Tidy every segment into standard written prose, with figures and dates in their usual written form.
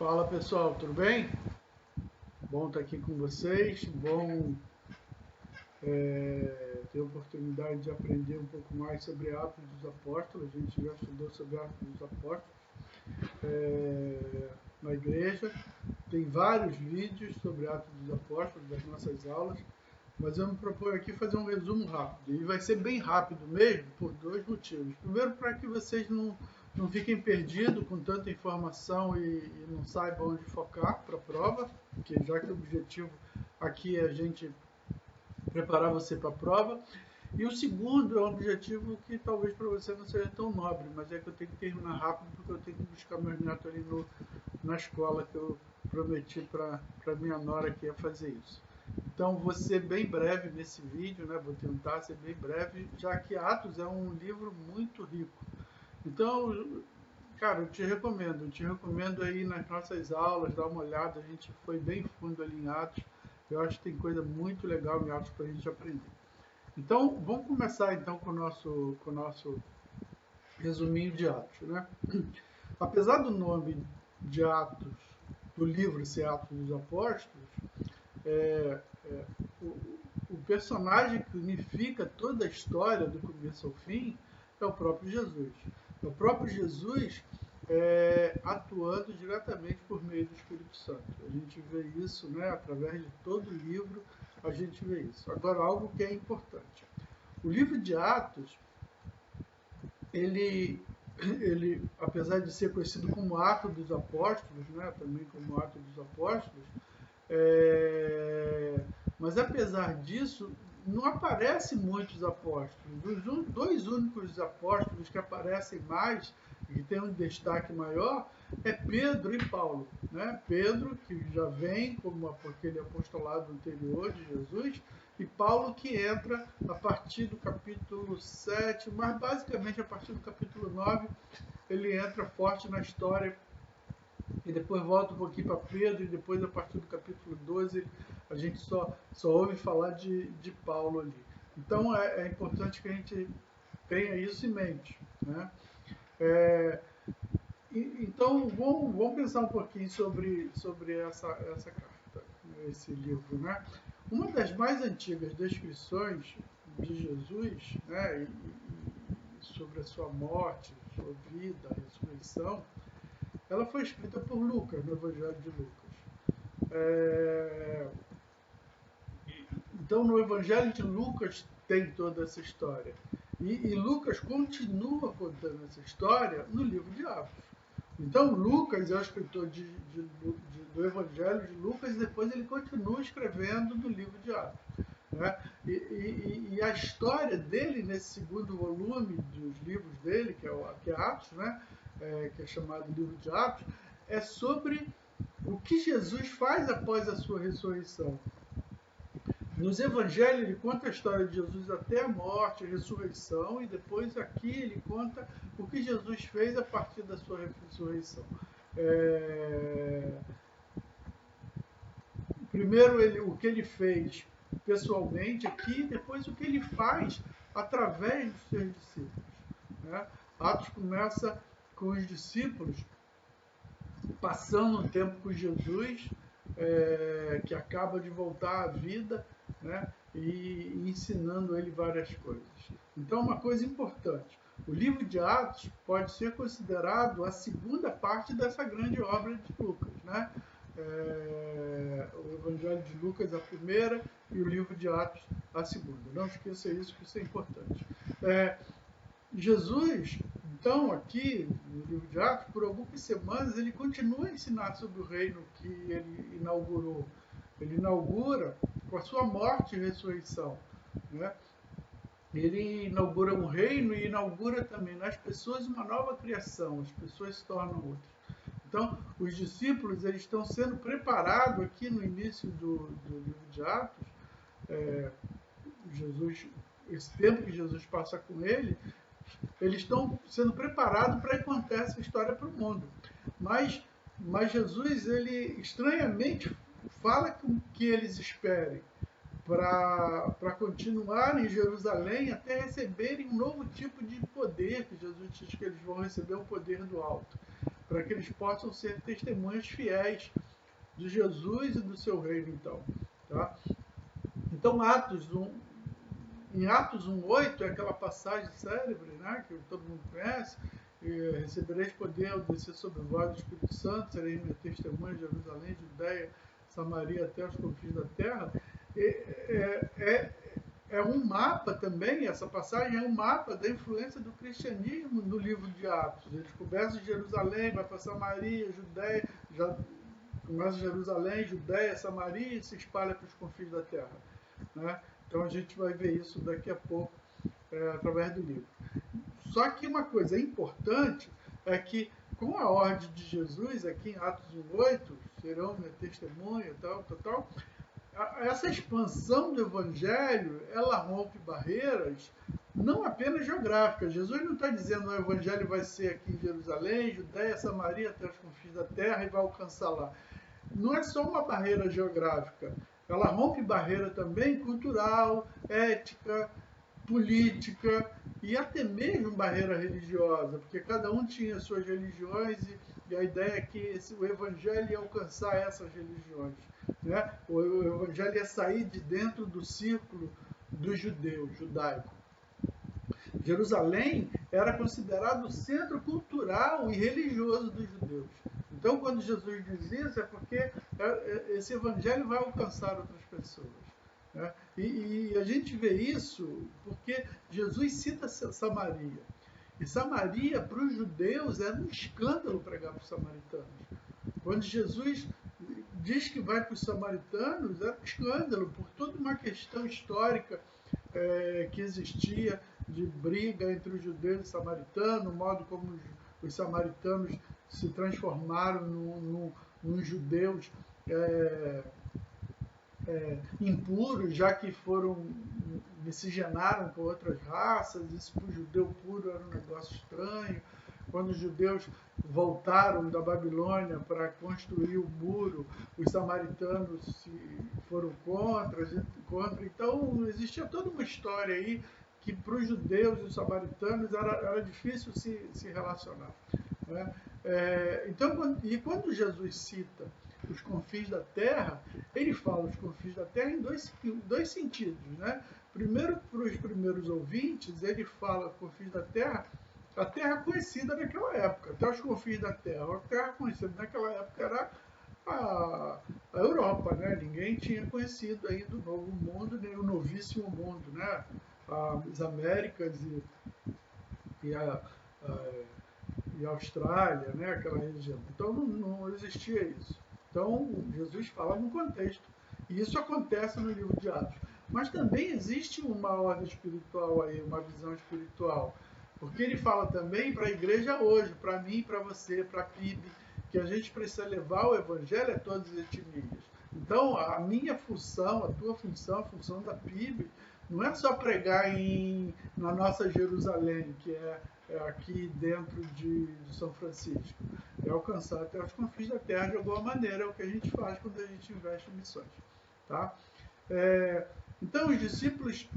Fala pessoal, tudo bem? Bom estar aqui com vocês, bom ter a oportunidade de aprender um pouco mais sobre Atos dos Apóstolos. A gente já estudou sobre Atos dos Apóstolos na igreja. Tem vários vídeos sobre Atos dos Apóstolos das nossas aulas, mas eu me proponho aqui fazer um resumo rápido. E vai ser bem rápido mesmo, por dois motivos. Primeiro, para que vocês não fiquem perdidos com tanta informação e não saibam onde focar para a prova, porque já que o objetivo aqui é a gente preparar você para a prova. E o segundo é um objetivo que talvez para você não seja tão nobre, mas é que eu tenho que terminar rápido porque eu tenho que buscar meus netos ali na escola que eu prometi para minha nora que ia fazer isso. Então vou ser bem breve nesse vídeo, né? Vou tentar ser bem breve, já que Atos é um livro muito rico. Então, cara, eu te recomendo aí nas nossas aulas, dar uma olhada, a gente foi bem fundo ali em Atos. Eu acho que tem coisa muito legal em Atos para a gente aprender. Então, vamos começar então com o nosso resuminho de Atos, né? Apesar do nome de Atos, do livro ser Atos dos Apóstolos, é, é, o, o personagem que unifica toda a história do começo ao fim é o próprio Jesus. É o próprio Jesus atuando diretamente por meio do Espírito Santo. A gente vê isso, né, através de todo o livro, a gente vê isso. Agora, algo que é importante. O livro de Atos, ele, apesar de ser conhecido como Atos dos Apóstolos, né, também como Atos dos Apóstolos, mas apesar disso, não aparecem muitos apóstolos. Os dois únicos apóstolos que aparecem mais e que tem um destaque maior é Pedro e Paulo, né? Pedro, que já vem como aquele apostolado anterior de Jesus, e Paulo, que entra a partir do capítulo 7, mas basicamente a partir do capítulo 9, ele entra forte na história e depois volta um pouquinho para Pedro, e depois a partir do capítulo 12 a gente só ouve falar de Paulo ali. Então é importante que a gente tenha isso em mente, né? Então vamos pensar um pouquinho sobre essa carta, esse livro, né? Uma das mais antigas descrições de Jesus, né, e sobre a sua morte, sua vida, ressurreição, ela foi escrita por Lucas, no Evangelho de Lucas. Então, no Evangelho de Lucas tem toda essa história. E Lucas continua contando essa história no livro de Atos. Então, Lucas é o escritor do Evangelho de Lucas e depois ele continua escrevendo no livro de Atos. Né? E a história dele, nesse segundo volume dos livros dele, que é Atos, né? Que é chamado Livro de Atos, é sobre o que Jesus faz após a sua ressurreição. Nos evangelhos ele conta a história de Jesus até a morte, a ressurreição, e depois aqui ele conta o que Jesus fez a partir da sua ressurreição. Primeiro o que ele fez pessoalmente aqui, depois o que ele faz através dos seus discípulos. Né? Atos começa com os discípulos passando um tempo com Jesus, que acaba de voltar à vida, né? E ensinando ele várias coisas. Então, uma coisa importante, o livro de Atos pode ser considerado a segunda parte dessa grande obra de Lucas, né? O Evangelho de Lucas a primeira e o livro de Atos a segunda. Não esqueça isso, que isso é importante. Jesus, então, aqui no livro de Atos, por algumas semanas, ele continua a ensinar sobre o reino que ele inaugurou. Ele inaugura com a sua morte e ressurreição, né? Ele inaugura um reino e inaugura também nas pessoas uma nova criação, as pessoas se tornam outras. Então, os discípulos eles estão sendo preparados aqui no início do livro de Atos, Jesus, esse tempo que Jesus passa com eles estão sendo preparados para contar essa história para o mundo. Mas Jesus, ele estranhamente fala com que eles esperem para continuar em Jerusalém até receberem um novo tipo de poder, que Jesus diz que eles vão receber o poder do alto. para que eles possam ser testemunhas fiéis de Jesus e do seu reino, então. Tá? Então, em Atos 1:8, é aquela passagem célebre, né, que todo mundo conhece, recebereis poder ao descer sobre vós do Espírito Santo, sereis minha testemunha em Jerusalém, Judeia, Samaria, até os confins da terra. É um mapa também, essa passagem é um mapa da influência do cristianismo no livro de Atos. Ele começa em Jerusalém, vai para Samaria, Judeia, começa em Jerusalém, Judeia, Samaria e se espalha para os confins da terra. Né? Então a gente vai ver isso daqui a pouco através do livro. Só que uma coisa importante é que com a ordem de Jesus, aqui em Atos 1:8, serão minha testemunha, tal, essa expansão do evangelho, ela rompe barreiras não apenas geográficas. Jesus não está dizendo que o evangelho vai ser aqui em Jerusalém, Judeia, Samaria, até os confins da terra e vai alcançar lá. Não é só uma barreira geográfica, ela rompe barreira também cultural, ética, política e até mesmo barreira religiosa, porque cada um tinha suas religiões e a ideia é que o evangelho ia alcançar essas religiões. Né? O evangelho ia sair de dentro do círculo dos judeus, judaico. Jerusalém era considerado o centro cultural e religioso dos judeus. Então, quando Jesus diz isso, é porque esse evangelho vai alcançar outras pessoas. Né? E a gente vê isso porque Jesus cita Samaria. E Samaria, para os judeus, era um escândalo pregar para os samaritanos. Quando Jesus diz que vai para os samaritanos, era um escândalo, por toda uma questão histórica que existia de briga entre os judeus e os samaritanos, o modo como os samaritanos se transformaram nos judeus impuros, já que miscigenaram com outras raças. Isso para o judeu puro era um negócio estranho. Quando os judeus voltaram da Babilônia para construir o muro, os samaritanos foram contra. Então, existia toda uma história aí que para os judeus e os samaritanos era difícil se relacionar. Né? Então, quando Jesus cita os confins da terra, ele fala os confins da terra em dois sentidos. Né? Primeiro, para os primeiros ouvintes, ele fala confins da terra, a terra conhecida naquela época, até os confins da terra. A terra conhecida naquela época era a Europa, né? Ninguém tinha conhecido ainda o Novo Mundo, nem o Novíssimo Mundo, né? As Américas e a Austrália, né? Aquela região. Então não existia isso. Então Jesus fala num contexto. E isso acontece no livro de Atos. Mas também existe uma ordem espiritual aí, uma visão espiritual. Porque ele fala também para a igreja hoje, para mim, para você, para a PIB, que a gente precisa levar o evangelho a todas as etnias. Então, a minha função, a tua função, a função da PIB, não é só pregar na nossa Jerusalém, que é aqui dentro de São Francisco. É alcançar até os confins da terra de alguma maneira, é o que a gente faz quando a gente investe em missões. Tá? Então, os discípulos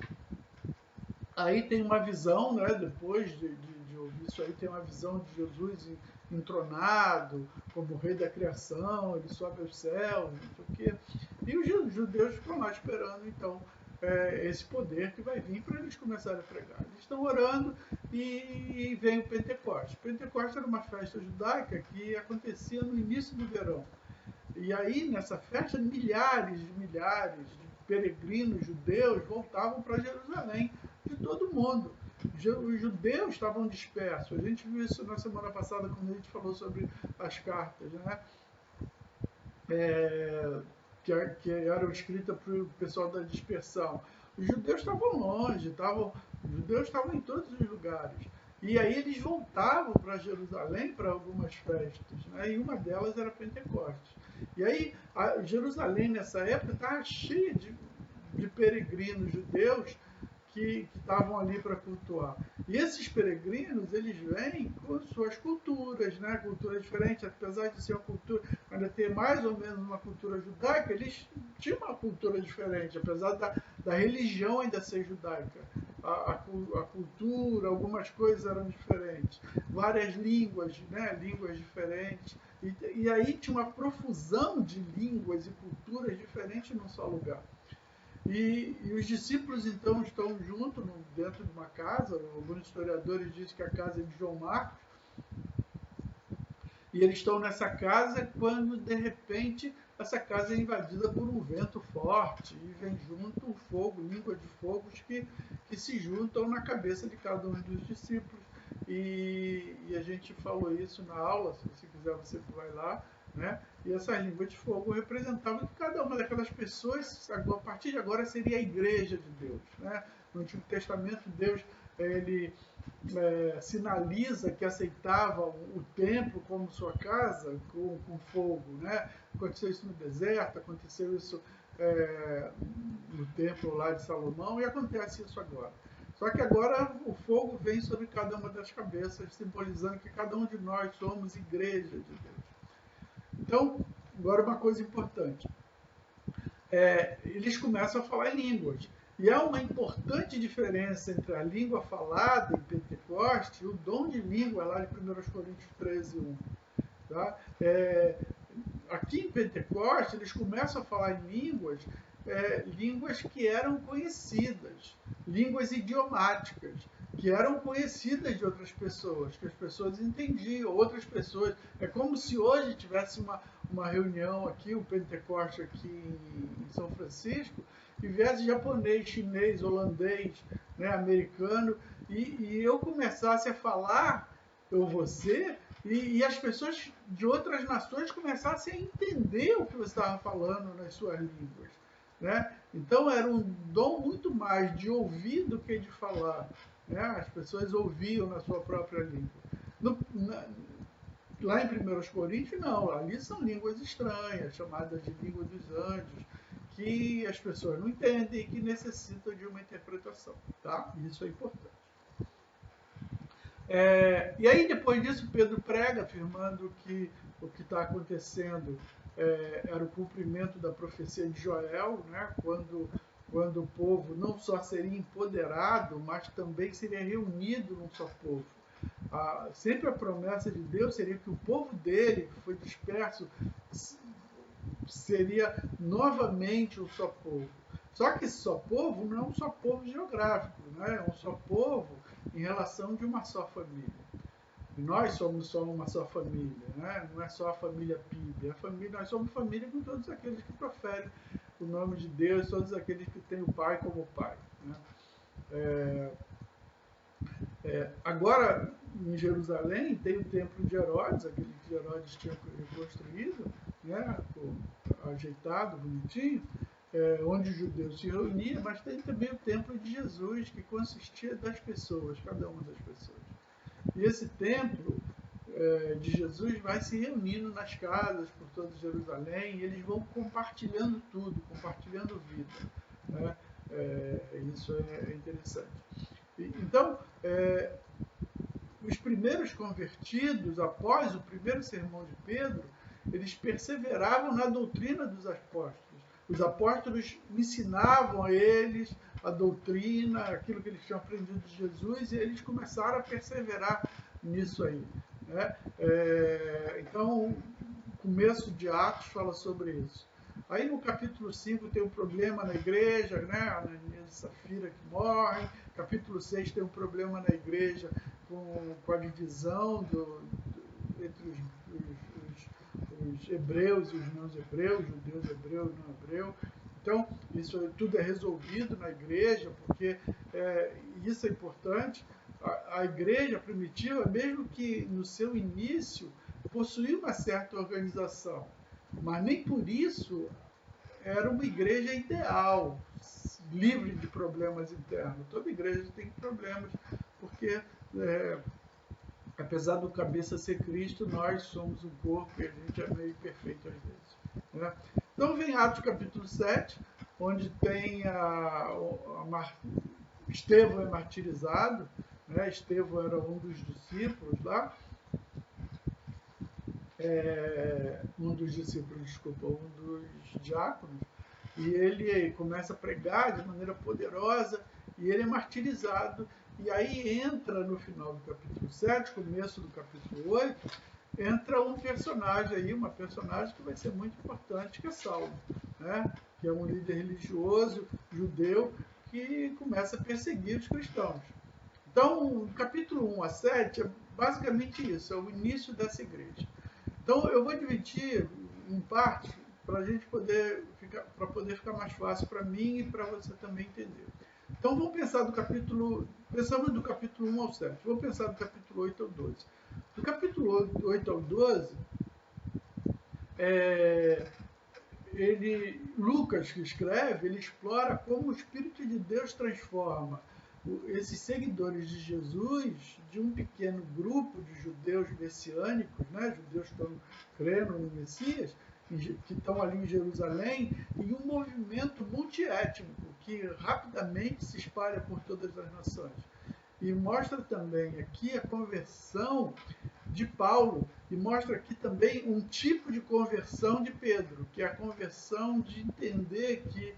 aí tem uma visão, né, depois de ouvir isso aí, tem uma visão de Jesus entronado como rei da criação, ele sobe aos céus, não sei o quê. E os judeus ficam lá esperando, então, esse poder que vai vir para eles começarem a pregar. Eles estão orando e vem o Pentecostes. O Pentecostes era uma festa judaica que acontecia no início do verão. E aí, nessa festa, milhares de peregrinos judeus voltavam para Jerusalém, de todo mundo. Os judeus estavam dispersos. A gente viu isso na semana passada, quando a gente falou sobre as cartas, né? Que eram escritas para o pessoal da dispersão. Os judeus estavam longe, os judeus estavam em todos os lugares. E aí eles voltavam para Jerusalém para algumas festas, né? E uma delas era Pentecostes. E aí Jerusalém nessa época estava cheia de peregrinos judeus que estavam ali para cultuar. E esses peregrinos, eles vêm com suas culturas, né? Culturas diferentes, apesar de ser uma cultura, ainda ter mais ou menos uma cultura judaica, eles tinham uma cultura diferente, apesar da religião ainda ser judaica. a cultura, algumas coisas eram diferentes, várias línguas, né? Línguas diferentes, e aí tinha uma profusão de línguas e culturas diferentes num só lugar. E os discípulos então estão juntos dentro de uma casa, alguns historiadores dizem que a casa é de João Marcos, e eles estão nessa casa quando, de repente, essa casa é invadida por um vento forte e vem junto um fogo, língua de fogos que se juntam na cabeça de cada um dos discípulos. E a gente falou isso na aula, se você quiser você vai lá, né? E essas línguas de fogo representavam que cada uma daquelas pessoas, a partir de agora, seria a igreja de Deus, né? No Antigo Testamento, Deus ele sinaliza que aceitava o templo como sua casa com fogo, né? Aconteceu isso no deserto, aconteceu isso no templo lá de Salomão e acontece isso agora. Só que agora o fogo vem sobre cada uma das cabeças, simbolizando que cada um de nós somos igreja de Deus. Então, agora uma coisa importante. Eles começam a falar em línguas. E há uma importante diferença entre a língua falada em Pentecostes e o dom de língua lá de 1 Coríntios 13, 1. Tá? Aqui em Pentecostes, eles começam a falar em línguas que eram conhecidas, línguas idiomáticas, que eram conhecidas de outras pessoas, que as pessoas entendiam, outras pessoas. É como se hoje tivesse uma reunião aqui, o Pentecoste aqui em São Francisco, e viesse japonês, chinês, holandês, né, americano, e eu começasse a falar, ou você, e as pessoas de outras nações começassem a entender o que você estava falando nas suas línguas. Né? Então era um dom muito mais de ouvir do que de falar. Né? As pessoas ouviam na sua própria língua. Lá em 1 Coríntios, não. Ali são línguas estranhas, chamadas de língua dos anjos, que as pessoas não entendem e que necessitam de uma interpretação. Tá? Isso é importante. E aí, depois disso, Pedro prega, afirmando que o que está acontecendo era o cumprimento da profecia de Joel, né? quando o povo não só seria empoderado, mas também seria reunido num só povo. Sempre a promessa de Deus seria que o povo dele, que foi disperso, seria novamente um só povo. Só que esse só povo não é um só povo geográfico, né? É um só povo em relação de uma só família. E nós somos só uma só família, né? Não é só a família PIB. Nós somos família com todos aqueles que proferem o nome de Deus, todos aqueles que têm o Pai como Pai. Né? Agora, em Jerusalém, tem o templo de Herodes, aquele que Herodes tinha reconstruído, né? Ajeitado, bonitinho, onde os judeus se reuniam, mas tem também o templo de Jesus, que consistia das pessoas, cada uma das pessoas. E esse templo de Jesus vai se reunindo nas casas por toda Jerusalém, e eles vão compartilhando tudo, compartilhando vida. Né? Isso é interessante. Então, os primeiros convertidos, após o primeiro sermão de Pedro, eles perseveravam na doutrina dos apóstolos. Os apóstolos ensinavam a eles a doutrina, aquilo que eles tinham aprendido de Jesus, e eles começaram a perseverar nisso aí. Né? Então, o começo de Atos fala sobre isso. Aí no capítulo 5 tem um problema na igreja, né? Ananias e Safira que morrem. Capítulo 6 tem um problema na igreja com a divisão entre os hebreus e os não-hebreus, judeus hebreus e não-hebreus. Então, isso tudo é resolvido na igreja, porque isso é importante. A igreja primitiva, mesmo que no seu início, possuía uma certa organização, mas nem por isso era uma igreja ideal, livre de problemas internos. Toda igreja tem problemas, porque apesar do cabeça ser Cristo, nós somos um corpo e a gente é meio perfeito às vezes. Né? Então vem Atos capítulo 7, onde tem Estevão é martirizado, né? Estevão era um dos discípulos lá, um dos diáconos, e ele começa a pregar de maneira poderosa, e ele é martirizado. E aí entra no final do capítulo 7, começo do capítulo 8, entra um personagem aí, uma personagem que vai ser muito importante, que é Saulo, né? Que é um líder religioso judeu que começa a perseguir os cristãos. Então, do capítulo 1 a 7 é basicamente isso, é o início dessa igreja. Então, eu vou dividir em partes para a gente poder ficar mais fácil para mim e para você também entender. Então, vamos pensar pensamos do capítulo 1 ao 7, vamos pensar do capítulo 8 ao 12. Do capítulo 8 ao 12, Lucas, que escreve, ele explora como o Espírito de Deus transforma esses seguidores de Jesus, de um pequeno grupo de judeus messiânicos, né, judeus que estão crendo no Messias, que estão ali em Jerusalém, em um movimento multiétnico que rapidamente se espalha por todas as nações. E mostra também aqui a conversão de Paulo, e mostra aqui também um tipo de conversão de Pedro, que é a conversão de entender que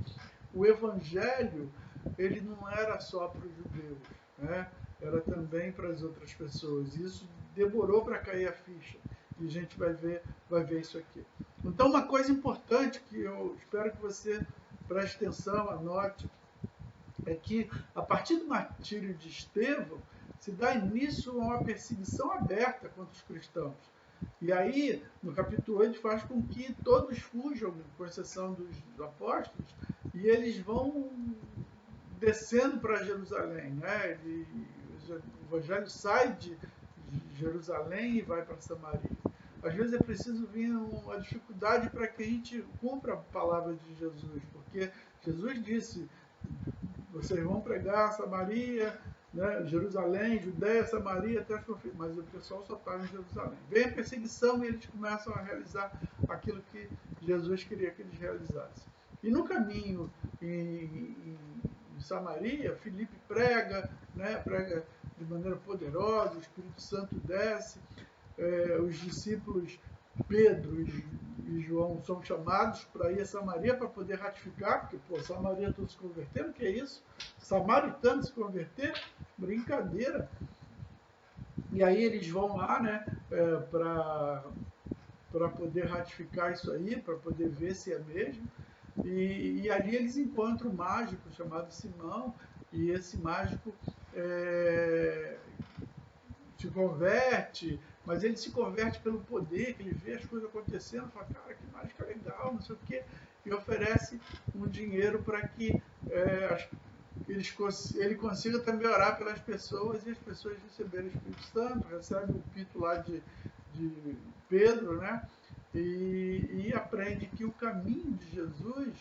o evangelho ele não era só para os judeus, né? Era também para as outras pessoas. Isso demorou para cair a ficha, e a gente vai ver isso aqui. Então, uma coisa importante que eu espero que você preste atenção, anote, é que a partir do martírio de Estevão se dá início a uma perseguição aberta contra os cristãos. E aí, no capítulo 8, faz com que todos fujam, com exceção dos apóstolos, e eles vão descendo para Jerusalém, né? O evangelho sai de Jerusalém e vai para Samaria. Às vezes é preciso vir uma dificuldade para que a gente cumpra a palavra de Jesus, porque Jesus disse: vocês vão pregar Samaria, né, Jerusalém, Judéia, Samaria, até as confins. Mas o pessoal só estava em Jerusalém. Vem a perseguição e eles começam a realizar aquilo que Jesus queria que eles realizassem. E no caminho em Samaria, Filipe prega, né, prega de maneira poderosa, o Espírito Santo desce, os discípulos Pedro e João são chamados para ir a Samaria para poder ratificar, porque, Samaria estão se convertendo, que é isso? Samaritanos se converter? Brincadeira. E aí eles vão lá, né, para poder ratificar isso aí, para poder ver se é mesmo. E ali eles encontram um mágico chamado Simão, e esse mágico se converte, mas ele se converte pelo poder, que ele vê as coisas acontecendo, fala, cara, que mágica legal, não sei o quê, e oferece um dinheiro para que ele consiga também orar pelas pessoas e as pessoas receberem o Espírito Santo, recebe o pito lá de Pedro, né? E aprende que o caminho de Jesus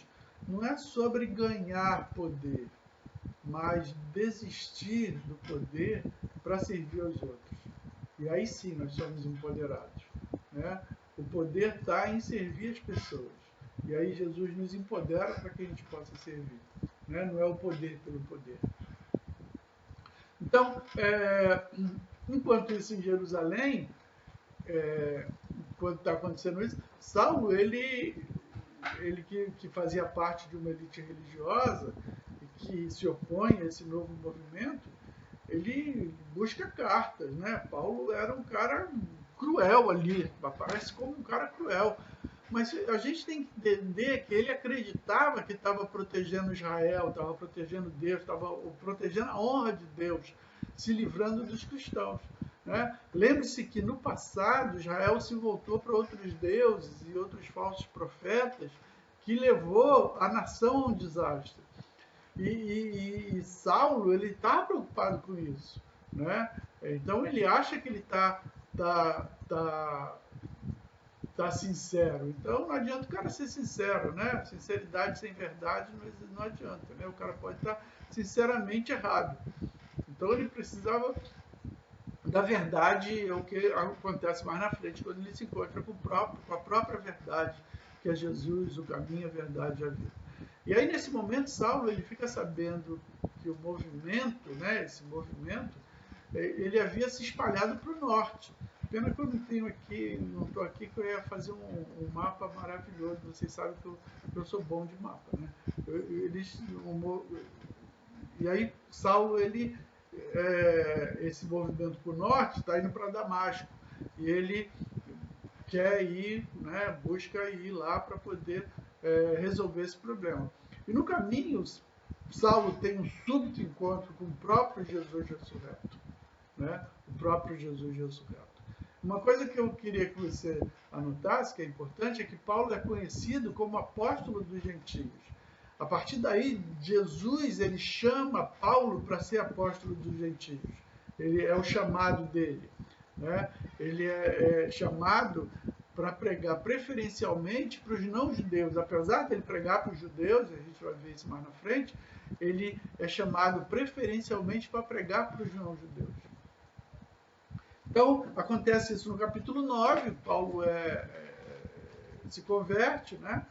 não é sobre ganhar poder, mas desistir do poder para servir aos outros. E aí sim nós somos empoderados, né? O poder está em servir as pessoas. E aí Jesus nos empodera para que a gente possa servir, né? Não é o poder pelo poder. Então, enquanto isso em Jerusalém, quando está acontecendo isso, Saulo, ele que fazia parte de uma elite religiosa e que se opõe a esse novo movimento, ele busca cartas, né? Paulo era um cara cruel ali, parece como um cara cruel. Mas a gente tem que entender que ele acreditava que estava protegendo Israel, estava protegendo Deus, estava protegendo a honra de Deus, se livrando dos cristãos. Né? Lembre-se que no passado Israel se voltou para outros deuses e outros falsos profetas, que levou a nação a um desastre. E Saulo, ele está preocupado com isso, né? Então ele acha que ele está sincero. Então não adianta o cara ser sincero, né? Sinceridade sem verdade não adianta, né? O cara pode estar sinceramente errado. Então ele precisava da verdade, é o que acontece mais na frente, quando ele se encontra com a própria verdade, que é Jesus, o caminho, a verdade e a vida. E aí, nesse momento, Saulo ele fica sabendo que o movimento, né, esse movimento, ele havia se espalhado para o norte. Pena que eu não tenho aqui, não estou aqui, que eu ia fazer um mapa maravilhoso. Vocês sabem que eu sou bom de mapa, né? E aí Saulo, esse movimento para o norte está indo para Damasco. E ele quer ir, né, busca ir lá para poder resolver esse problema. E no caminho, Saulo tem um súbito encontro com o próprio Jesus ressurreto. Né? O próprio Jesus ressurreto. Uma coisa que eu queria que você anotasse, que é importante, é que Paulo é conhecido como apóstolo dos gentios. A partir daí, Jesus ele chama Paulo para ser apóstolo dos gentios. Ele é o chamado dele. Né? Ele é chamado para pregar preferencialmente para os não-judeus. Apesar de ele pregar para os judeus, a gente vai ver isso mais na frente, ele é chamado preferencialmente para pregar para os não-judeus. Então, acontece isso no capítulo 9, Paulo se converte, né?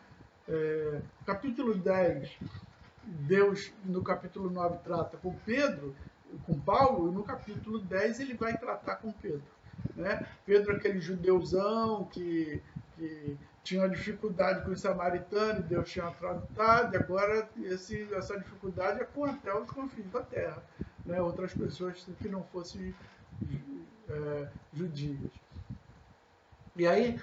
Capítulo 10, Deus, no capítulo 9, trata com Pedro, com Paulo, e no capítulo 10 ele vai tratar com Pedro. Né? Pedro, aquele judeuzão que tinha uma dificuldade com os samaritanos, Deus tinha tratado, e agora essa dificuldade é com até os confins da terra. Né? Outras pessoas que não fossem judias. E aí,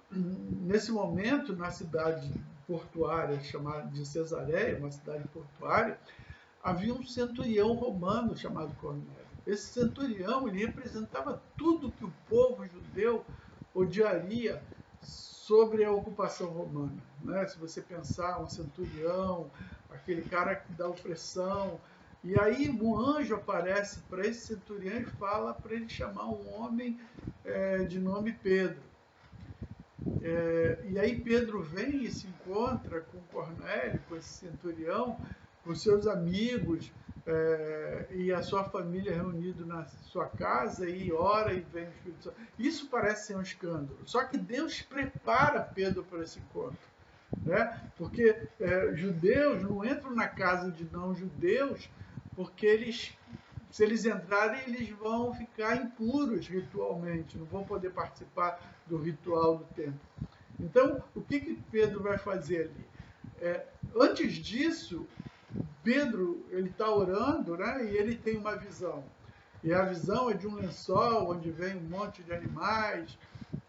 nesse momento, na cidade portuária chamada de Cesareia, uma cidade portuária, havia um centurião romano chamado Cornélio. Esse centurião ele representava tudo que o povo judeu odiaria sobre a ocupação romana. Né? Se você pensar um centurião, aquele cara que dá opressão. E aí um anjo aparece para esse centurião e fala para ele chamar um homem de nome Pedro. E aí Pedro vem e se encontra com Cornélio, com esse centurião, com seus amigos e a sua família reunido na sua casa, e ora e vem o Espírito Santo. Isso parece ser um escândalo. Só que Deus prepara Pedro para esse encontro. Né? Porque judeus não entram na casa de não-judeus, porque se eles entrarem, eles vão ficar impuros ritualmente, não vão poder participar do ritual do templo. Então, o que Pedro vai fazer ali? Antes disso, Pedro está orando, né, e ele tem uma visão. E a visão é de um lençol onde vem um monte de animais,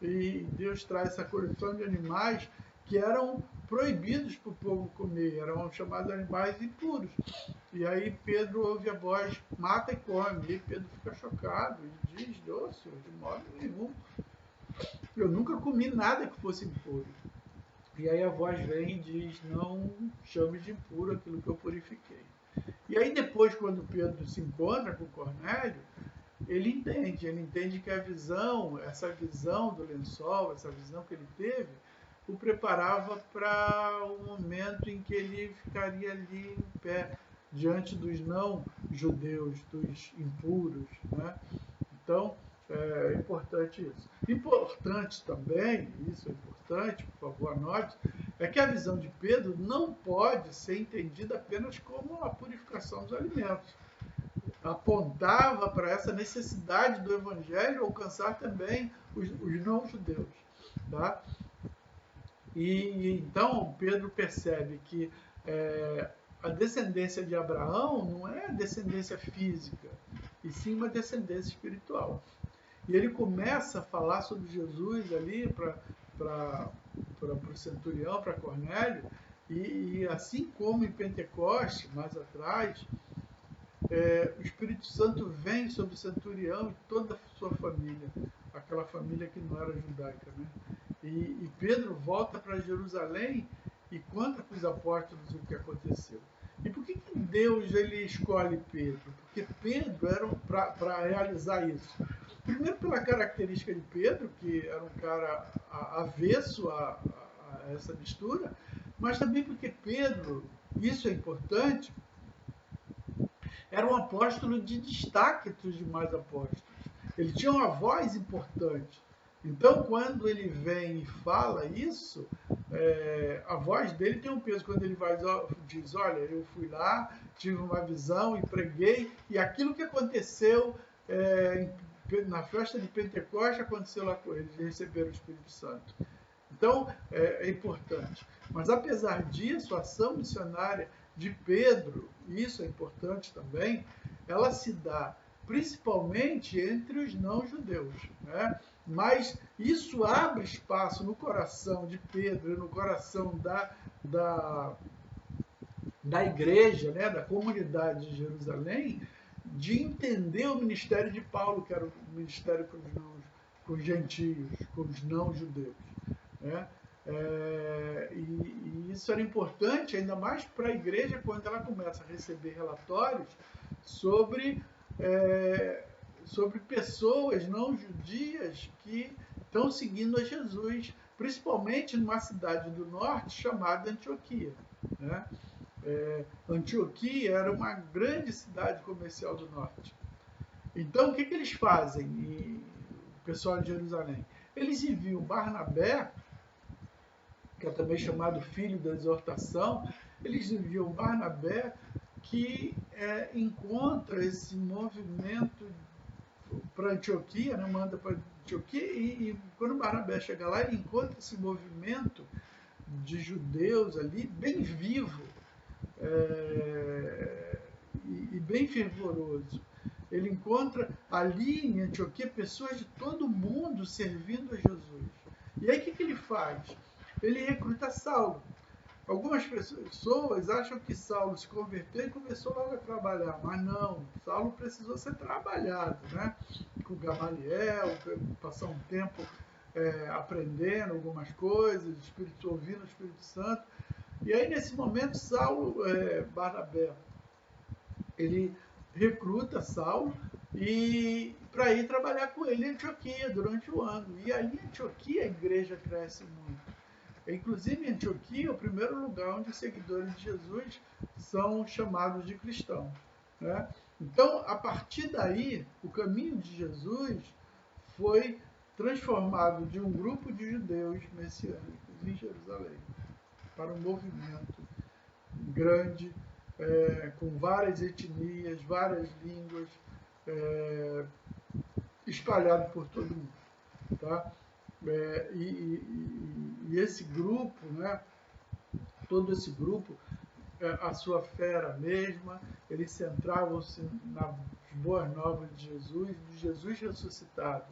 e Deus traz essa coleção de animais que eram proibidos para o povo comer, eram chamados animais impuros. E aí Pedro ouve a voz, mata e come. E Pedro fica chocado e diz, Senhor, de modo nenhum, eu nunca comi nada que fosse impuro. E aí a voz vem e diz, não chame de impuro aquilo que eu purifiquei. E aí depois, quando Pedro se encontra com Cornélio, ele entende que essa visão do lençol, essa visão que ele teve, o preparava para o momento em que ele ficaria ali em pé, diante dos não-judeus, dos impuros. Né? Então, é importante isso. Importante também, isso é importante, por favor, anote, é que a visão de Pedro não pode ser entendida apenas como a purificação dos alimentos. Apontava para essa necessidade do Evangelho alcançar também os não-judeus. Tá? E então Pedro percebe que a descendência de Abraão não é a descendência física, e sim uma descendência espiritual. E ele começa a falar sobre Jesus ali para o centurião, para Cornélio, e assim como em Pentecostes, mais atrás, o Espírito Santo vem sobre o centurião e toda a sua família, aquela família que não era judaica. Né? E Pedro volta para Jerusalém e conta para os apóstolos o que aconteceu. E por que Deus ele escolhe Pedro? Porque Pedro era para realizar isso. Primeiro pela característica de Pedro, que era um cara avesso a essa mistura, mas também porque Pedro, isso é importante, era um apóstolo de destaque entre os demais apóstolos. Ele tinha uma voz importante. Então, quando ele vem e fala isso, a voz dele tem um peso. Quando ele diz, olha, eu fui lá, tive uma visão e preguei, e aquilo que aconteceu na festa de Pentecostes aconteceu lá com eles, eles receberam o Espírito Santo. Então, é importante. Mas, apesar disso, a ação missionária de Pedro isso é importante também, ela se dá principalmente entre os não-judeus, né? Mas isso abre espaço no coração de Pedro e no coração da igreja, né, da comunidade de Jerusalém, de entender o ministério de Paulo, que era o ministério com os gentios, com os não-judeus, né? E isso era importante, ainda mais para a igreja, quando ela começa a receber relatórios sobre, sobre pessoas não judias que estão seguindo a Jesus, principalmente numa cidade do norte chamada Antioquia, né? Antioquia era uma grande cidade comercial do norte. Então, o que eles fazem, o pessoal de Jerusalém? Eles enviam Barnabé, que é também chamado filho da exortação, eles enviam Barnabé, que encontra esse movimento para Antioquia, né, manda para Antioquia, e quando Barnabé chega lá, ele encontra esse movimento de judeus ali bem vivo, e bem fervoroso. Ele encontra ali em Antioquia pessoas de todo mundo servindo a Jesus. E aí o que ele faz? Ele recruta Saulo. Algumas pessoas acham que Saulo se converteu e começou logo a trabalhar, mas não, Saulo precisou ser trabalhado, né? Com Gamaliel, passar um tempo aprendendo algumas coisas, ouvindo o Espírito Santo. E aí, nesse momento, Barnabé, ele recruta Saulo e para ir trabalhar com ele em Antioquia durante o ano. E ali em Antioquia a igreja cresce muito. Inclusive, em Antioquia é o primeiro lugar onde os seguidores de Jesus são chamados de cristãos, né? Então, a partir daí, o caminho de Jesus foi transformado de um grupo de judeus messiânicos em Jerusalém para um movimento grande, com várias etnias, várias línguas, espalhado por todo mundo, tá? E esse grupo, né, todo esse grupo, a sua fé era a mesma, eles centravam-se nas boas novas de Jesus ressuscitado,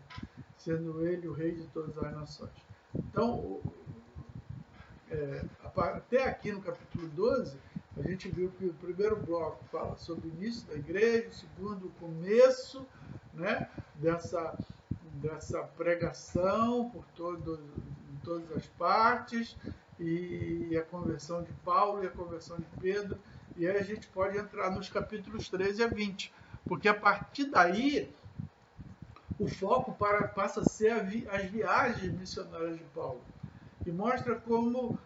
sendo ele o rei de todas as nações. Então, até aqui no capítulo 12, a gente viu que o primeiro bloco fala sobre o início da igreja, o segundo, o começo, né, dessa pregação por em todas as partes, e a conversão de Paulo e a conversão de Pedro, e aí a gente pode entrar nos capítulos 13 a 20, porque a partir daí o foco passa a ser as viagens missionárias de Paulo, e mostra como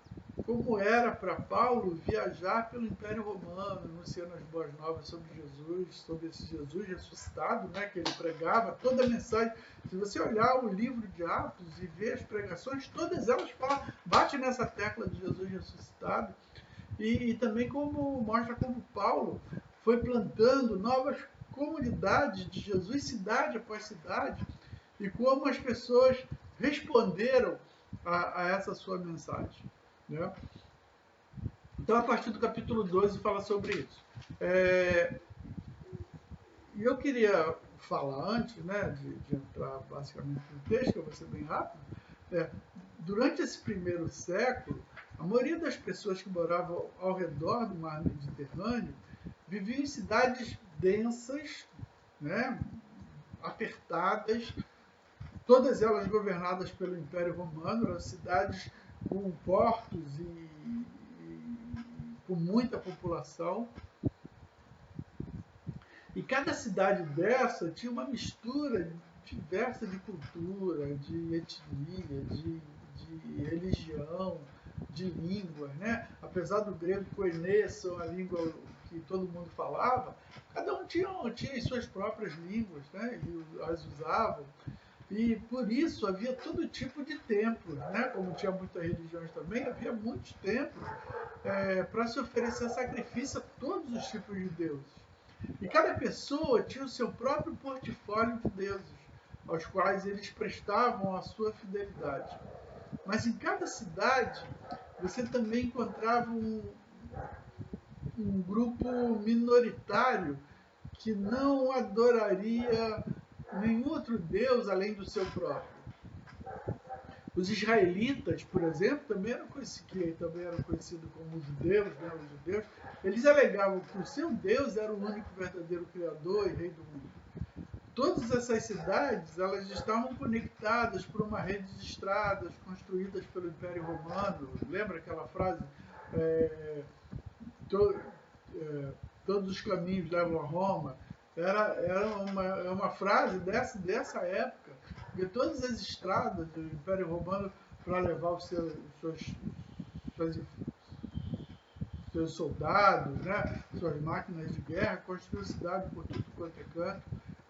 era para Paulo viajar pelo Império Romano, anunciando as boas novas sobre Jesus, sobre esse Jesus ressuscitado, né, que ele pregava, toda a mensagem. Se você olhar o livro de Atos e ver as pregações, todas elas batem nessa tecla de Jesus ressuscitado, e também mostra como Paulo foi plantando novas comunidades de Jesus, cidade após cidade, e como as pessoas responderam a essa sua mensagem, né? Então, a partir do capítulo 12, fala sobre isso. E eu queria falar antes, né, de entrar basicamente no texto, que eu vou ser bem rápido. Durante esse primeiro século, a maioria das pessoas que moravam ao redor do mar Mediterrâneo viviam em cidades densas, né, apertadas, todas elas governadas pelo Império Romano, eram cidades com portos e com muita população. E cada cidade dessa tinha uma mistura diversa de cultura, de etnia, de religião, de língua, né? Apesar do grego koiné ser uma língua que todo mundo falava, cada um tinha as suas próprias línguas, né? E as usavam. E por isso havia todo tipo de templos, né? Como tinha muitas religiões também, havia muitos templos para se oferecer sacrifício a todos os tipos de deuses. E cada pessoa tinha o seu próprio portfólio de deuses, aos quais eles prestavam a sua fidelidade. Mas em cada cidade, você também encontrava um grupo minoritário que não adoraria nenhum outro Deus além do seu próprio. Os israelitas, por exemplo, também eram conhecidos como judeus, né? Os judeus, eles alegavam que o seu Deus era o único verdadeiro Criador e Rei do mundo. Todas essas cidades, elas estavam conectadas por uma rede de estradas construídas pelo Império Romano. Lembra aquela frase? Todos os caminhos levam a Roma. Era uma frase dessa época, porque todas as estradas do Império Romano para levar os seus soldados, né, suas máquinas de guerra, construiu cidade por tudo quanto é canto.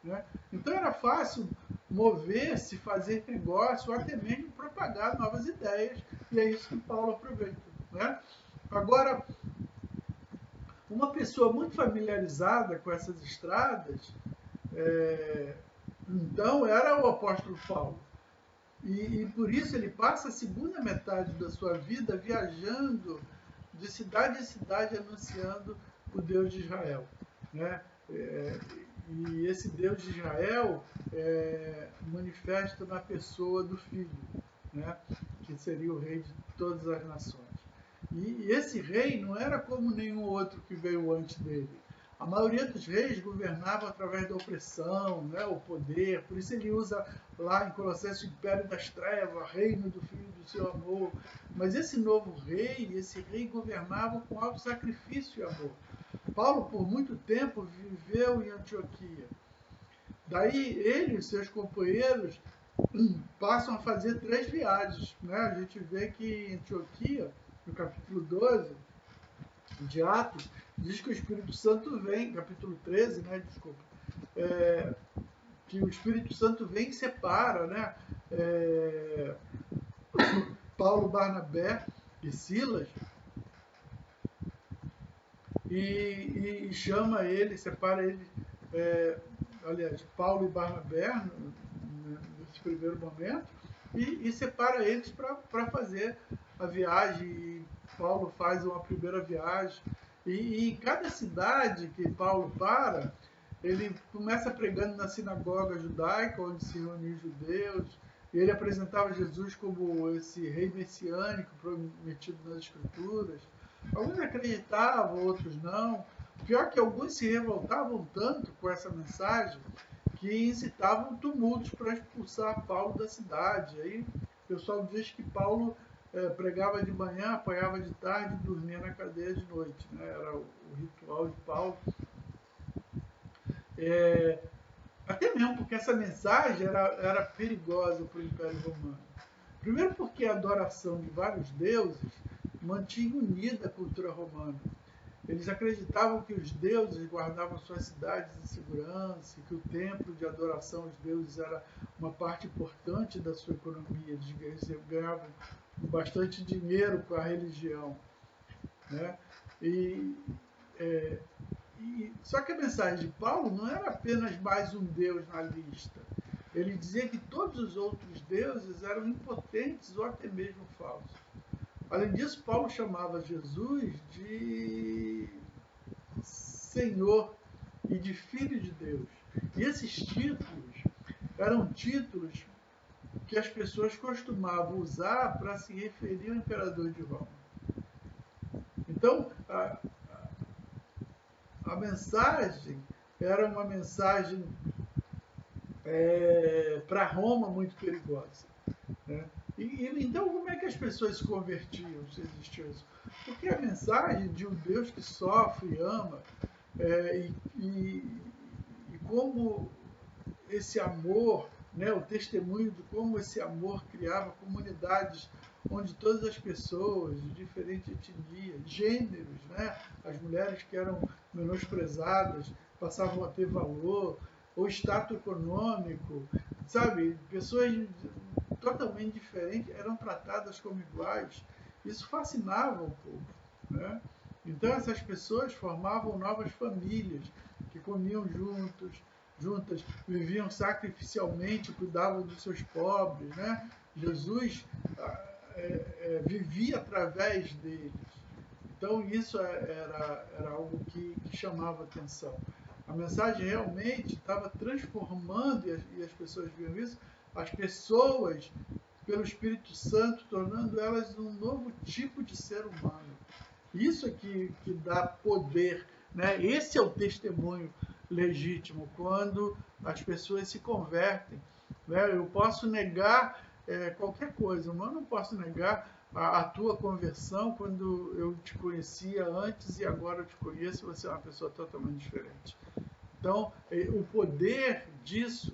Né? Então era fácil mover-se, fazer negócio, ou até mesmo propagar novas ideias, e é isso que Paulo aproveita. Né? Agora, uma pessoa muito familiarizada com essas estradas, então era o apóstolo Paulo. E por isso ele passa a segunda metade da sua vida viajando de cidade em cidade anunciando o Deus de Israel. Né? E esse Deus de Israel manifesta na pessoa do Filho, né? Que seria o rei de todas as nações. E esse rei não era como nenhum outro que veio antes dele. A maioria dos reis governavam através da opressão, né, o poder. Por isso ele usa lá em Colossenses o império das trevas, reino do Filho do seu amor. Mas esse novo rei, governava com alto sacrifício e amor. Paulo, por muito tempo, viveu em Antioquia. Daí ele e seus companheiros passam a fazer 3 viagens. Né? A gente vê que em Antioquia, no capítulo 12 de Atos, diz que o Espírito Santo vem, capítulo 13, né, desculpa, que o Espírito Santo vem e separa, né, Paulo, Barnabé e Silas, e chama ele, separa ele, aliás, Paulo e Barnabé, nesse primeiro momento, e separa eles para fazer a viagem. E Paulo faz uma primeira viagem. E em cada cidade que Paulo para, ele começa pregando na sinagoga judaica, onde se reuniam judeus, e ele apresentava Jesus como esse rei messiânico prometido nas Escrituras. Alguns acreditavam, outros não. Pior que alguns se revoltavam tanto com essa mensagem que incitavam tumultos para expulsar Paulo da cidade. Aí o pessoal diz que Paulo pregava de manhã, apanhava de tarde e dormia na cadeia de noite. Né? Era o ritual de Paulo. Até mesmo porque essa mensagem era perigosa para o Império Romano. Primeiro porque a adoração de vários deuses mantinha unida a cultura romana. Eles acreditavam que os deuses guardavam suas cidades em segurança, que o templo de adoração aos deuses era uma parte importante da sua economia. Eles ganhavam bastante dinheiro com a religião. Né? Só que a mensagem de Paulo não era apenas mais um Deus na lista. Ele dizia que todos os outros deuses eram impotentes ou até mesmo falsos. Além disso, Paulo chamava Jesus de Senhor e de Filho de Deus. E esses títulos eram títulos que as pessoas costumavam usar para se referir ao imperador de Roma. Então, a mensagem era uma mensagem para Roma muito perigosa. Né? Então, como é que as pessoas se convertiam, se existia isso? Porque a mensagem de um Deus que sofre e ama, e como esse amor, né, o testemunho de como esse amor criava comunidades onde todas as pessoas de diferentes etnias, gêneros, né, as mulheres que eram menosprezadas passavam a ter valor, ou status econômico, sabe, pessoas totalmente diferentes eram tratadas como iguais. Isso fascinava o povo. Né? Então essas pessoas formavam novas famílias que comiam juntas, viviam sacrificialmente, cuidavam dos seus pobres. Né? Jesus vivia através deles. Então isso era algo que chamava atenção. A mensagem realmente estava transformando, e as pessoas viam isso, as pessoas, pelo Espírito Santo, tornando elas um novo tipo de ser humano. Isso é que dá poder, né? Esse é o testemunho legítimo, quando as pessoas se convertem. Né? Eu posso negar qualquer coisa, mas eu não posso negar a tua conversão quando eu te conhecia antes e agora eu te conheço, você é uma pessoa totalmente diferente. Então, o poder disso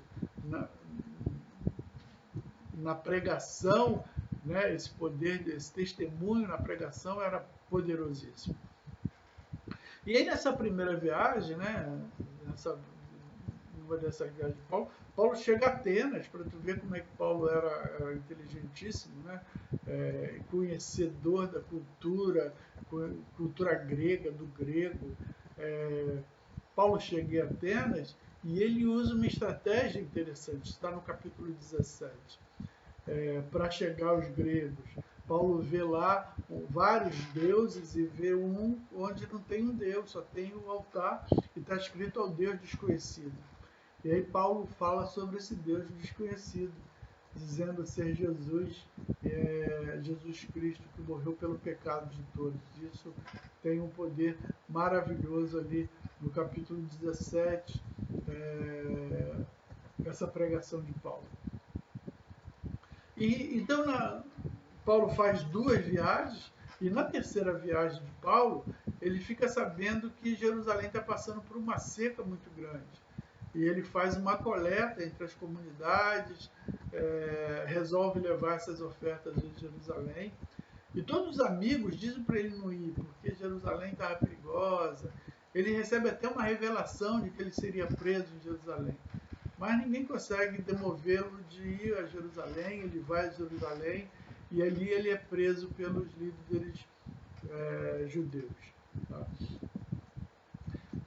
na pregação, né, esse poder desse testemunho na pregação era poderosíssimo. E aí nessa primeira viagem, né, numa dessas viagens de Paulo chega a Atenas, para tu ver como é que Paulo era inteligentíssimo, né, conhecedor da cultura grega, do grego. Paulo chega em Atenas e ele usa uma estratégia interessante, está no capítulo 17. Para chegar aos gregos. Paulo vê lá vários deuses e vê um onde não tem um deus, só tem um altar e está escrito ao Deus desconhecido. E aí Paulo fala sobre esse Deus desconhecido, dizendo ser Jesus, Jesus Cristo, que morreu pelo pecado de todos. Isso tem um poder maravilhoso ali no capítulo 17, essa pregação de Paulo. E então Paulo faz 2 viagens, e na terceira viagem de Paulo, ele fica sabendo que Jerusalém está passando por uma seca muito grande. E ele faz uma coleta entre as comunidades, resolve levar essas ofertas de Jerusalém. E todos os amigos dizem para ele não ir, porque Jerusalém estava perigosa. Ele recebe até uma revelação de que ele seria preso em Jerusalém. Mas ninguém consegue demovê-lo de ir a Jerusalém. Ele vai a Jerusalém e ali ele é preso pelos líderes judeus. Tá?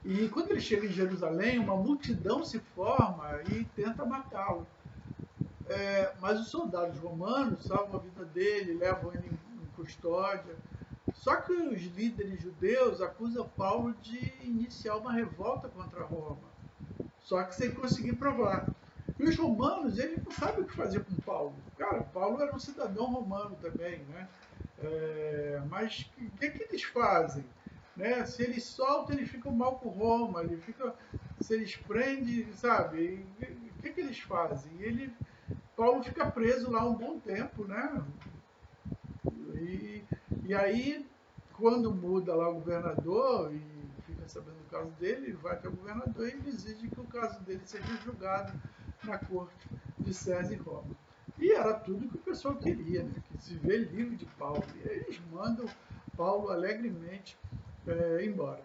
E quando ele chega em Jerusalém, uma multidão se forma e tenta matá-lo. Mas os soldados romanos salvam a vida dele, levam ele em custódia. Só que os líderes judeus acusam Paulo de iniciar uma revolta contra Roma. Só que sem conseguir provar. E os romanos, eles não sabem o que fazer com Paulo. Cara, Paulo era um cidadão romano também, né? Mas o que eles fazem? Né? Se eles soltam, eles ficam mal com Roma. Se eles prendem, sabe? O que eles fazem? Paulo fica preso lá um bom tempo, né? E aí, quando muda lá o governador e fica sabendo do caso dele, ele vai até o governador e ele exige que o caso dele seja julgado na corte de César em Roma. E era tudo que o pessoal queria, né? Que se vê livre de Paulo. E aí eles mandam Paulo alegremente embora.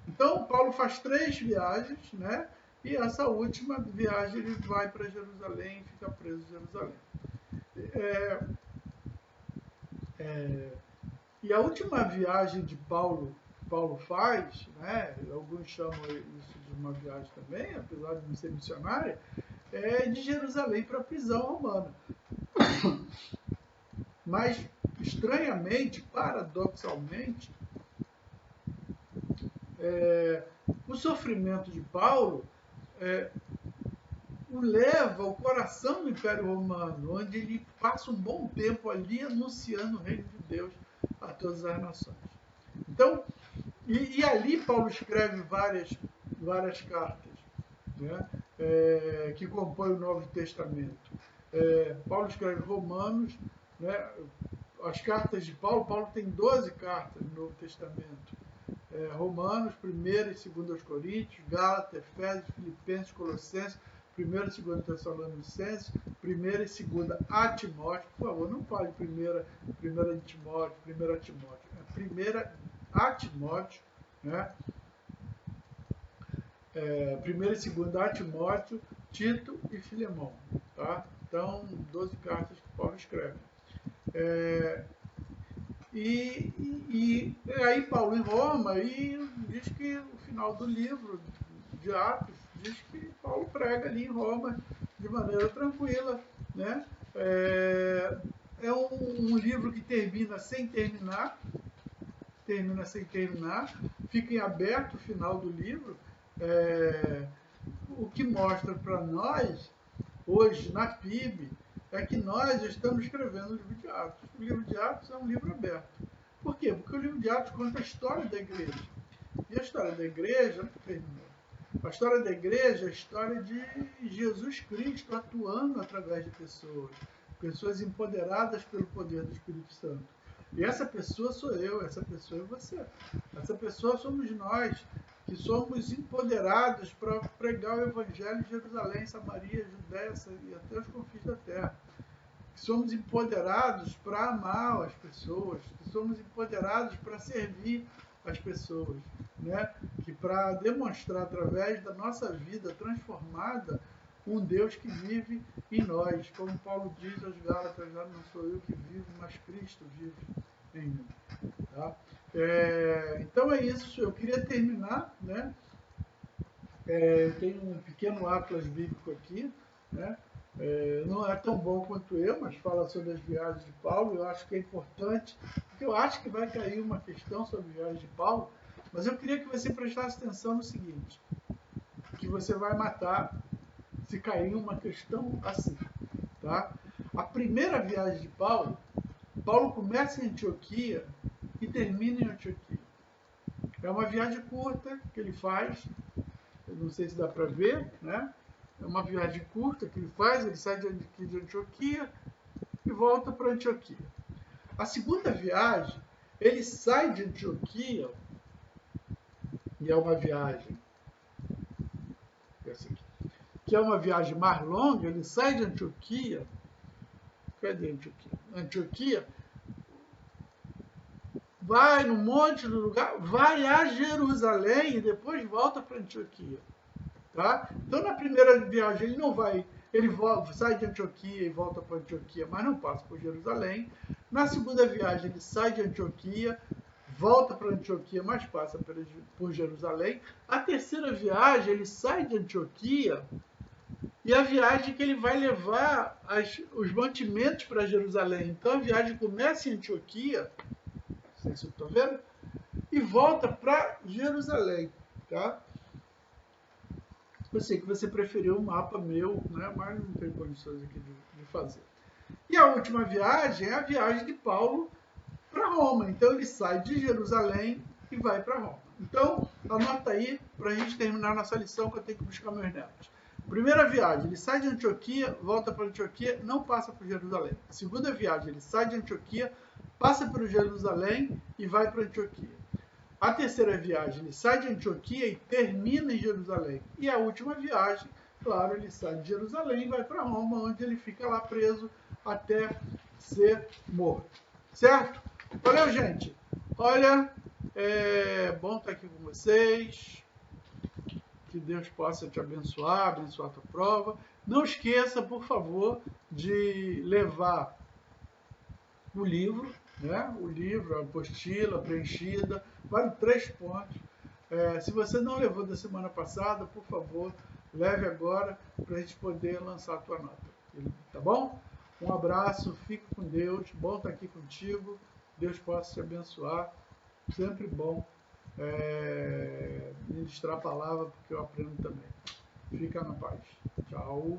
Então, Paulo faz 3 viagens, né? E essa última viagem ele vai para Jerusalém e fica preso em Jerusalém. E a última viagem de Paulo faz, né? Alguns chamam isso de uma viagem também, apesar de não ser missionária, de Jerusalém para a prisão romana. Mas, estranhamente, paradoxalmente, o sofrimento de Paulo o leva ao coração do Império Romano, onde ele passa um bom tempo ali anunciando o reino de Deus a todas as nações. Então, e ali Paulo escreve várias cartas, né, que compõem o Novo Testamento. Paulo escreve Romanos, né, as cartas de Paulo tem 12 cartas no Novo Testamento. Romanos, 1ª e 2ª Coríntios, Gálatas, Efésios, Filipenses, Colossenses, 1ª e 2ª Tessalonicenses, 1ª e 2ª a Timóteo. Por favor, não fale 1ª de Timóteo, 1ª Timóteo. 1ª a Timóteo, né? 1ª e 2ª a Timóteo, Tito e Filemão. Tá? Então, 12 cartas que Paulo escreve. E aí Paulo em Roma e diz que no final do livro de Atos diz que Paulo prega ali em Roma de maneira tranquila, né? É um livro que termina sem terminar, termina sem terminar, fica em aberto o final do livro, o que mostra para nós, hoje, na PIB, é que nós estamos escrevendo o livro de Atos. O livro de Atos é um livro aberto. Por quê? Porque o livro de Atos conta a história da igreja. E a história da igreja não terminou. A história da igreja é a história de Jesus Cristo atuando através de pessoas. Pessoas empoderadas pelo poder do Espírito Santo. E essa pessoa sou eu, essa pessoa é você. Essa pessoa somos nós, que somos empoderados para pregar o Evangelho em Jerusalém, Samaria, Judéia e até os confins da terra. Que somos empoderados para amar as pessoas, que somos empoderados para servir as pessoas, né? Que para demonstrar através da nossa vida transformada um Deus que vive em nós. Como Paulo diz aos Gálatas, não sou eu que vivo, mas Cristo vive em mim. Tá? Então é isso, eu queria terminar, né? Eu tenho um pequeno atlas bíblico aqui, né? Não é tão bom quanto eu, mas fala sobre as viagens de Paulo. Eu acho que é importante, porque eu acho que vai cair uma questão sobre a viagem de Paulo, mas eu queria que você prestasse atenção no seguinte, que você vai matar se cair uma questão assim. Tá? A primeira viagem de Paulo começa em Antioquia e termina em Antioquia. É uma viagem curta que ele faz, eu não sei se dá para ver, né? É uma viagem curta que ele faz, ele sai de Antioquia e volta para Antioquia. A segunda viagem, ele sai de Antioquia, e é uma viagem, essa aqui, que é uma viagem mais longa, ele sai de Antioquia, cadê Antioquia? Antioquia, vai num monte de lugar, vai a Jerusalém e depois volta para Antioquia. Tá? Então, na primeira viagem, ele não vai, ele sai de Antioquia e volta para Antioquia, mas não passa por Jerusalém. Na segunda viagem, ele sai de Antioquia, volta para Antioquia, mas passa por Jerusalém. A terceira viagem, ele sai de Antioquia e a viagem que ele vai levar os mantimentos para Jerusalém. Então, a viagem começa em Antioquia, não sei se eu estou vendo, e volta para Jerusalém. Tá? Eu sei que você preferiu um mapa meu, né? Mas não tem condições aqui de fazer. E a última viagem é a viagem de Paulo para Roma. Então ele sai de Jerusalém e vai para Roma. Então, anota aí para a gente terminar nossa lição, que eu tenho que buscar meus netos. Primeira viagem, ele sai de Antioquia, volta para Antioquia, não passa por Jerusalém. Segunda viagem, ele sai de Antioquia, passa por Jerusalém e vai para Antioquia. A terceira viagem, ele sai de Antioquia e termina em Jerusalém. E a última viagem, claro, ele sai de Jerusalém e vai para Roma, onde ele fica lá preso até ser morto. Certo? Valeu, gente! Olha, é bom estar aqui com vocês. Que Deus possa te abençoar, abençoar a tua prova. Não esqueça, por favor, de levar o livro, né? O livro, a apostila preenchida, vale 3 pontos. Se você não levou da semana passada, por favor, leve agora para a gente poder lançar a tua nota. Tá bom? Um abraço, fique com Deus, bom estar aqui contigo, Deus possa te abençoar, sempre bom ministrar a palavra, porque eu aprendo também. Fica na paz. Tchau.